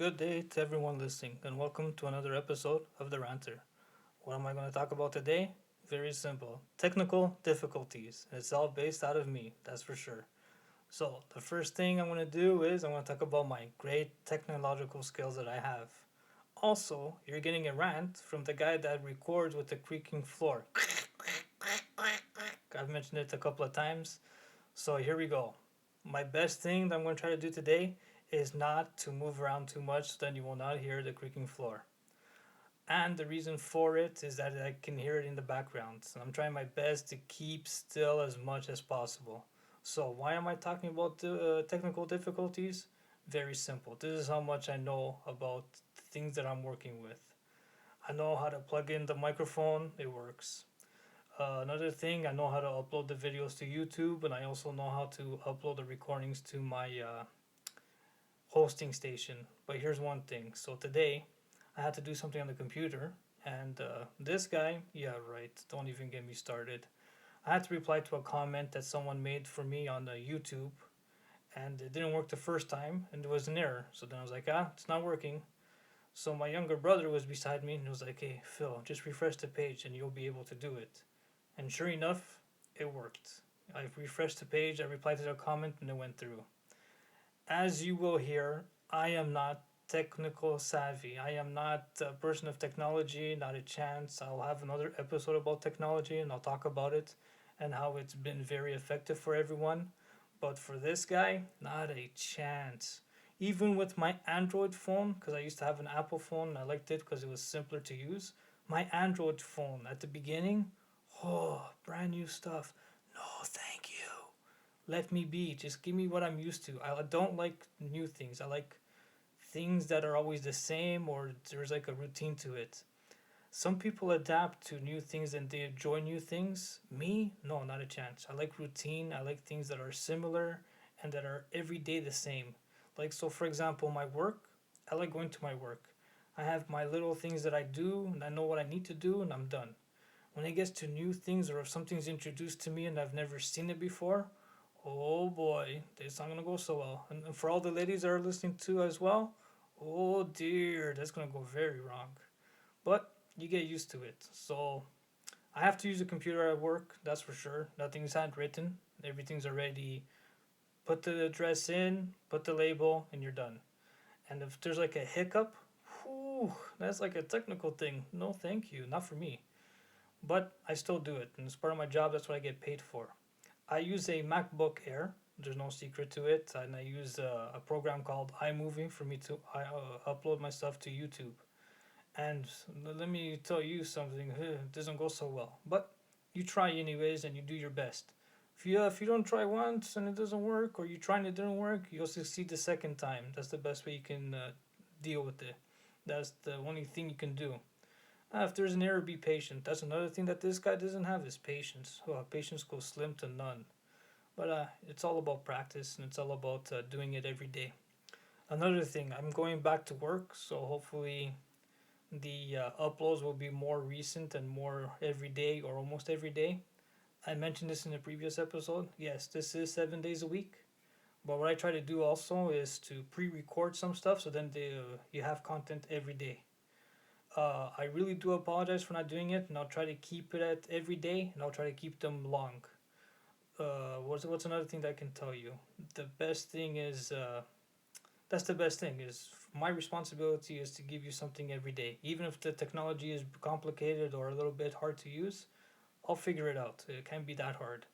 good day to everyone listening, and welcome to another episode of The Ranter. What am I going to talk about today? Very simple technical difficulties. It's all based out of me, that's for sure. So, the first thing I'm going to do is I'm going to talk about my great technological skills that I have. Also, you're getting a rant from the guy that records with the creaking floor. I've mentioned it a couple of times. So, here we go. My best thing that I'm going to try to do today is not to move around too much, so then you will not hear the creaking floor. And the reason for it is that I can hear it in the background. So I'm trying my best to keep still as much as possible. So, why am I talking about technical difficulties? Very simple. This is how much I know about the things that I'm working with. I know how to plug in the microphone, it works. Another thing, I know how to upload the videos to YouTube, and I also know how to upload the recordings to my hosting station. But here's one thing. So today, I had to do something on the computer, and this guy, yeah, right, don't even get me started. I had to reply to a comment that someone made for me on YouTube, and it didn't work the first time, and there was an error. So then I was like, it's not working. So my younger brother was beside me, and he was like, hey, Phil, just refresh the page, and you'll be able to do it. And sure enough, it worked. I refreshed the page, I replied to the comment, and it went through. As you will hear, I am not technical savvy. I am not a person of technology, not a chance. I'll have another episode about technology and I'll talk about it and how it's been very effective for everyone. But for this guy, not a chance. Even with my Android phone, because I used to have an Apple phone and I liked it because it was simpler to use. My Android phone at the beginning, oh, brand new stuff. No, thank you. Let me be. Just give me what I'm used to. I don't like new things. I like things that are always the same or there's like a routine to it. Some people adapt to new things and they enjoy new things. Me, no, not a chance. I like routine. I like things that are similar and that are every day the same. Like, so for example, my work, I like going to my work. I have my little things that I do and I know what I need to do and I'm done. When it gets to new things or if something's introduced to me and I've never seen it before, oh boy, it's not gonna go so well. And for all the ladies that are listening to as well, oh dear, that's gonna go very wrong. But you get used to it. So I have to use a computer at work, that's for sure. Nothing's handwritten. Everything's already put the address in, put the label, and you're done. And if there's like a hiccup, whew, that's like a technical thing. No, thank you, not for me. But I still do it, and as part of my job, that's what I get paid for. I use a MacBook Air. There's no secret to it, and I use a program called iMovie for me to upload my stuff to YouTube. And let me tell you something, it doesn't go so well, but you try anyways, and you do your best. If you don't try once and it doesn't work, or you try and it didn't work, you'll succeed the second time. That's the best way you can deal with it. That's the only thing you can do. If there's an error, be patient. That's another thing that this guy doesn't have is patience. Patience goes slim to none. But it's all about practice and it's all about doing it every day. Another thing, I'm going back to work, so hopefully the uploads will be more recent and more every day or almost every day. I mentioned this in a previous episode. Yes, this is 7 days a week. But what I try to do also is to pre-record some stuff so then you have content every day. I really do apologize for not doing it, and I'll try to keep it at every day, and I'll try to keep them long. What's another thing that I can tell you? The best thing is that's the best thing is my responsibility is to give you something every day, even if the technology is complicated or a little bit hard to use. I'll figure it out. It can't be that hard.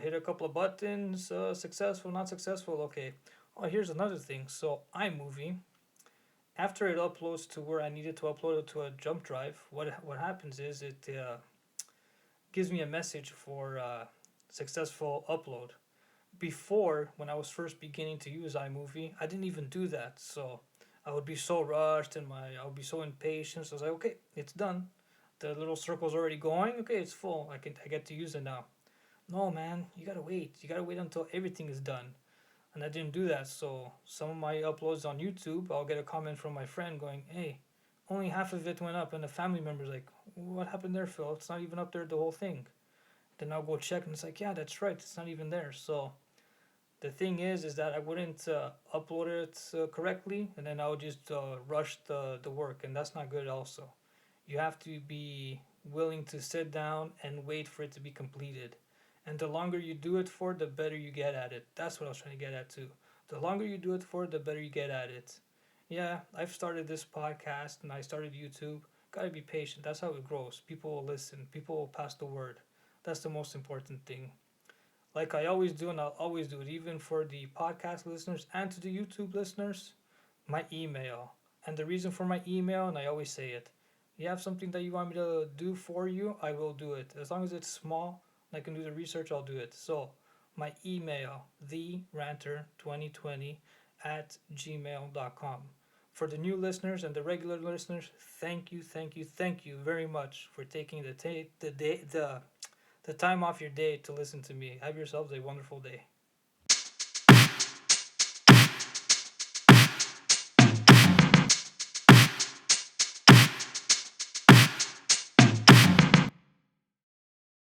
Hit a couple of buttons, successful, not successful. Okay. Oh, here's another thing. So iMovie, after it uploads to where I needed to upload it to a jump drive, what happens is it gives me a message for successful upload. Before, when I was first beginning to use iMovie, I didn't even do that. So I would be so rushed and I would be so impatient. So I was like, okay, it's done. The little circle's already going. Okay, it's full. I get to use it now. No, man, you gotta wait. You gotta wait until everything is done. And I didn't do that. So some of my uploads on YouTube, I'll get a comment from my friend going, "Hey, only half of it went up," and the family member's like, "What happened there, Phil? It's not even up there the whole thing." Then I'll go check, and it's like, "Yeah, that's right. It's not even there." So The thing is that I wouldn't upload it correctly, and then I would just rush the work, and that's not good. Also, you have to be willing to sit down and wait for it to be completed. And the longer you do it for, the better you get at it. That's what I was trying to get at too. The longer you do it for, the better you get at it. Yeah, I've started this podcast and I started YouTube. Gotta be patient. That's how it grows. People will listen. People will pass the word. That's the most important thing. Like I always do, and I'll always do it, even for the podcast listeners and to the YouTube listeners, my email. And the reason for my email, and I always say it, you have something that you want me to do for you, I will do it. As long as it's small and I can do the research, I'll do it. So, my email, theranter2020 at gmail.com. For the new listeners and the regular listeners, thank you, thank you, thank you very much for taking the time off your day to listen to me. Have yourselves a wonderful day.